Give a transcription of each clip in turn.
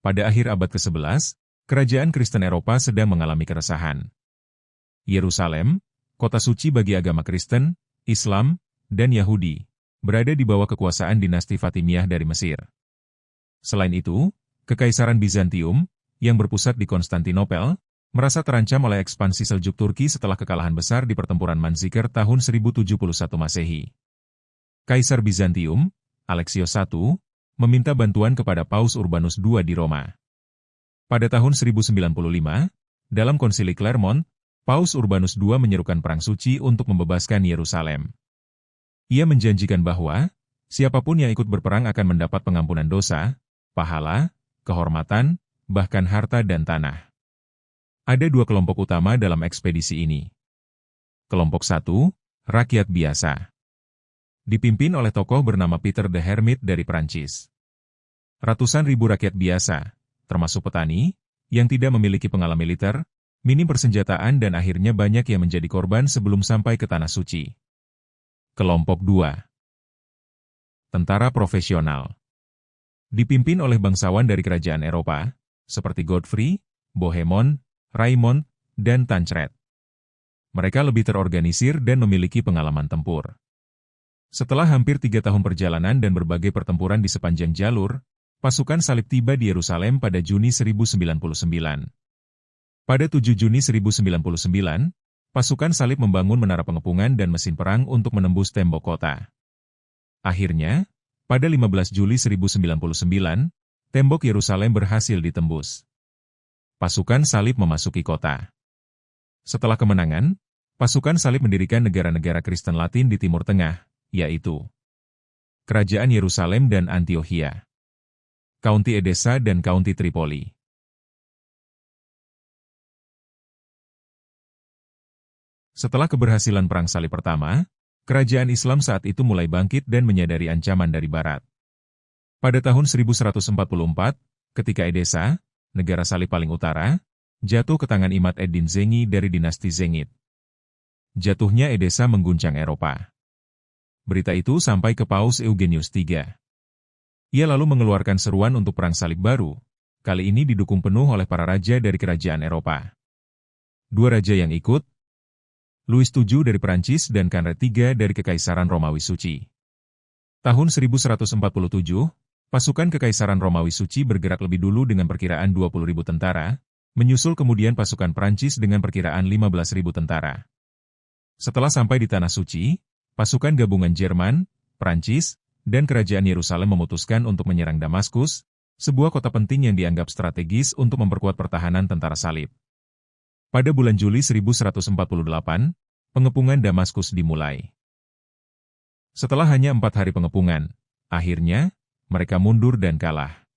Pada akhir abad ke-11, kerajaan Kristen Eropa sedang mengalami keresahan. Yerusalem, kota suci bagi agama Kristen, Islam, dan Yahudi, berada di bawah kekuasaan dinasti Fatimiyah dari Mesir. Selain itu, Kekaisaran Bizantium, yang berpusat di Konstantinopel, merasa terancam oleh ekspansi Seljuk Turki setelah kekalahan besar di pertempuran Manzikert tahun 1071 Masehi. Kaisar Bizantium, Alexios I, meminta bantuan kepada Paus Urbanus II di Roma. Pada tahun 1095, dalam konsili Clermont, Paus Urbanus II menyerukan perang suci untuk membebaskan Yerusalem. Ia menjanjikan bahwa, siapapun yang ikut berperang akan mendapat pengampunan dosa, pahala, kehormatan, bahkan harta dan tanah. Ada dua kelompok utama dalam ekspedisi ini. Kelompok 1, rakyat biasa. Dipimpin oleh tokoh bernama Peter the Hermit dari Prancis. Ratusan ribu rakyat biasa, termasuk petani, yang tidak memiliki pengalaman militer, minim persenjataan dan akhirnya banyak yang menjadi korban sebelum sampai ke Tanah Suci. Kelompok 2. Tentara profesional. Dipimpin oleh bangsawan dari kerajaan Eropa, seperti Godfrey, Bohemond, Raymond, dan Tancred. Mereka lebih terorganisir dan memiliki pengalaman tempur. Setelah hampir 3 tahun perjalanan dan berbagai pertempuran di sepanjang jalur, pasukan salib tiba di Yerusalem pada Juni 1099. Pada 7 Juni 1099, pasukan salib membangun menara pengepungan dan mesin perang untuk menembus tembok kota. Akhirnya, pada 15 Juli 1099, tembok Yerusalem berhasil ditembus. Pasukan salib memasuki kota. Setelah kemenangan, pasukan salib mendirikan negara-negara Kristen Latin di Timur Tengah, yaitu Kerajaan Yerusalem dan Antiochia, Kaunti Edessa dan Kaunti Tripoli. Setelah keberhasilan Perang Salib Pertama, kerajaan Islam saat itu mulai bangkit dan menyadari ancaman dari Barat. Pada tahun 1144, ketika Edessa, negara salib paling utara, jatuh ke tangan Imad ed-Din Zengi dari dinasti Zengid. Jatuhnya Edessa mengguncang Eropa. Berita itu sampai ke Paus Eugenius III. Ia lalu mengeluarkan seruan untuk perang salib baru, kali ini didukung penuh oleh para raja dari kerajaan Eropa. Dua raja yang ikut, Louis VII dari Perancis dan Konrad III dari Kekaisaran Romawi Suci. Tahun 1147, pasukan Kekaisaran Romawi Suci bergerak lebih dulu dengan perkiraan 20.000 tentara, menyusul kemudian pasukan Perancis dengan perkiraan 15.000 tentara. Setelah sampai di Tanah Suci, pasukan gabungan Jerman, Prancis, dan Kerajaan Yerusalem memutuskan untuk menyerang Damaskus, sebuah kota penting yang dianggap strategis untuk memperkuat pertahanan tentara salib. Pada bulan Juli 1148, pengepungan Damaskus dimulai. Setelah hanya 4 hari pengepungan, akhirnya, mereka mundur dan kalah.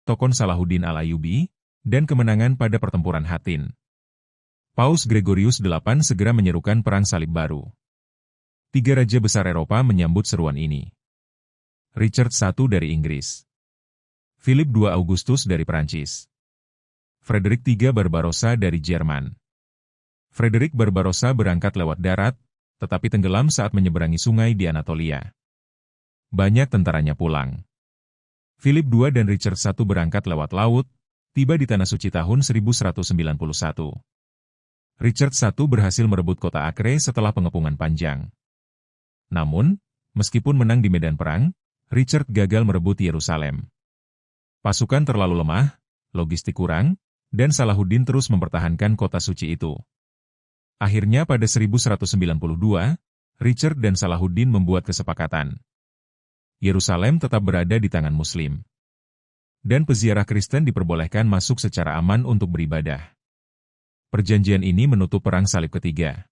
Tokon Salahuddin al-Ayyubi, dan kemenangan pada pertempuran Hattin. Paus Gregorius VIII segera menyerukan perang salib baru. 3 raja besar Eropa menyambut seruan ini. Richard I dari Inggris. Philip II Augustus dari Prancis. Frederick III Barbarossa dari Jerman. Frederick Barbarossa berangkat lewat darat, tetapi tenggelam saat menyeberangi sungai di Anatolia. Banyak tentaranya pulang. Philip II dan Richard I berangkat lewat laut, tiba di Tanah Suci tahun 1191. Richard I berhasil merebut kota Acre setelah pengepungan panjang. Namun, meskipun menang di medan perang, Richard gagal merebut Yerusalem. Pasukan terlalu lemah, logistik kurang, dan Salahuddin terus mempertahankan kota suci itu. Akhirnya pada 1192, Richard dan Salahuddin membuat kesepakatan. Yerusalem tetap berada di tangan Muslim. Dan peziarah Kristen diperbolehkan masuk secara aman untuk beribadah. Perjanjian ini menutup Perang Salib Ketiga.